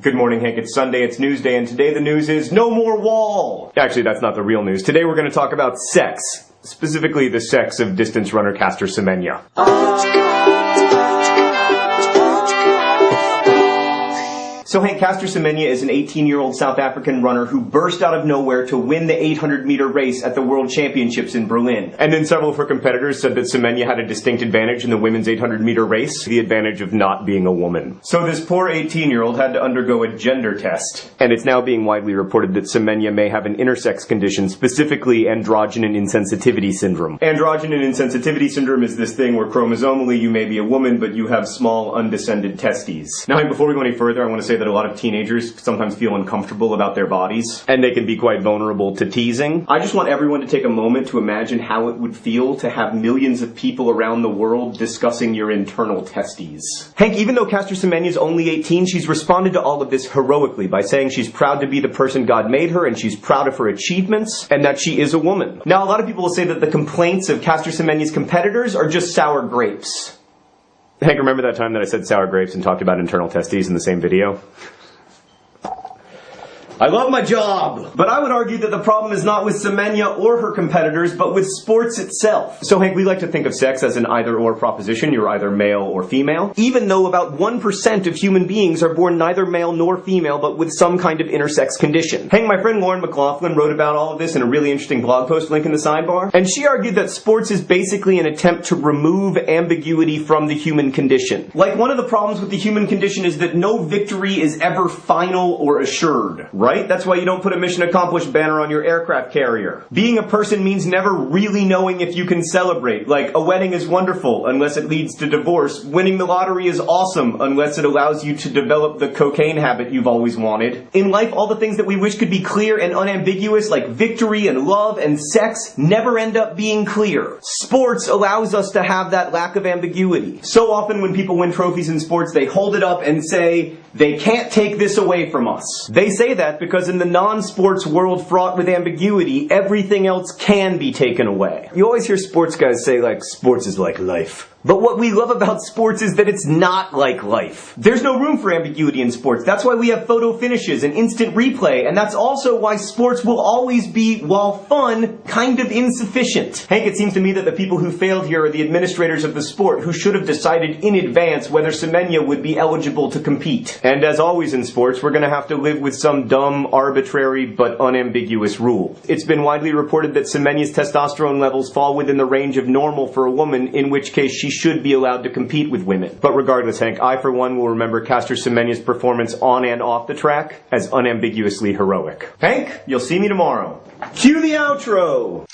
Good morning, Hank. It's Sunday, it's Newsday, and today the news is no more wall! Actually, that's not the real news. Today we're going to talk about sex. Specifically, the sex of distance runner Caster Semenya. So Hank, Caster Semenya is an 18-year-old South African runner who burst out of nowhere to win the 800-meter race at the World Championships in Berlin. And then several of her competitors said that Semenya had a distinct advantage in the women's 800-meter race, the advantage of not being a woman. So this poor 18-year-old had to undergo a gender test. And it's now being widely reported that Semenya may have an intersex condition, specifically androgen insensitivity syndrome. Androgen insensitivity syndrome is this thing where chromosomally you may be a woman, but you have small, undescended testes. Now, Hank, before we go any further, I want to say that a lot of teenagers sometimes feel uncomfortable about their bodies, and they can be quite vulnerable to teasing. I just want everyone to take a moment to imagine how it would feel to have millions of people around the world discussing your internal testes. Hank, even though Caster Semenya is only 18, she's responded to all of this heroically by saying she's proud to be the person God made her, and she's proud of her achievements, and that she is a woman. Now, a lot of people will say that the complaints of Caster Semenya's competitors are just sour grapes. Hank, remember that time that I said sour grapes and talked about internal testes in the same video? I love my job! But I would argue that the problem is not with Semenya or her competitors, but with sports itself. So Hank, we like to think of sex as an either-or proposition. You're either male or female. Even though about 1% of human beings are born neither male nor female, but with some kind of intersex condition. Hank, my friend Lauren McLaughlin wrote about all of this in a really interesting blog post, link in the sidebar. And she argued that sports is basically an attempt to remove ambiguity from the human condition. Like, one of the problems with the human condition is that no victory is ever final or assured, right? That's why you don't put a mission accomplished banner on your aircraft carrier. Being a person means never really knowing if you can celebrate. Like, a wedding is wonderful unless it leads to divorce. Winning the lottery is awesome unless it allows you to develop the cocaine habit you've always wanted. In life, all the things that we wish could be clear and unambiguous, like victory and love and sex, never end up being clear. Sports allows us to have that lack of ambiguity. So often when people win trophies in sports, they hold it up and say, "They can't take this away from us." They say that because in the non-sports world fraught with ambiguity, everything else can be taken away. You always hear sports guys say, like, sports is like life. But what we love about sports is that it's not like life. There's no room for ambiguity in sports. That's why we have photo finishes and instant replay, and that's also why sports will always be, while fun, kind of insufficient. Hank, it seems to me that the people who failed here are the administrators of the sport, who should have decided in advance whether Semenya would be eligible to compete. And as always in sports, we're gonna have to live with some dumb, arbitrary, but unambiguous rule. It's been widely reported that Semenya's testosterone levels fall within the range of normal for a woman, in which case she should be allowed to compete with women. But regardless, Hank, I for one will remember Caster Semenya's performance on and off the track as unambiguously heroic. Hank, you'll see me tomorrow. Cue the outro!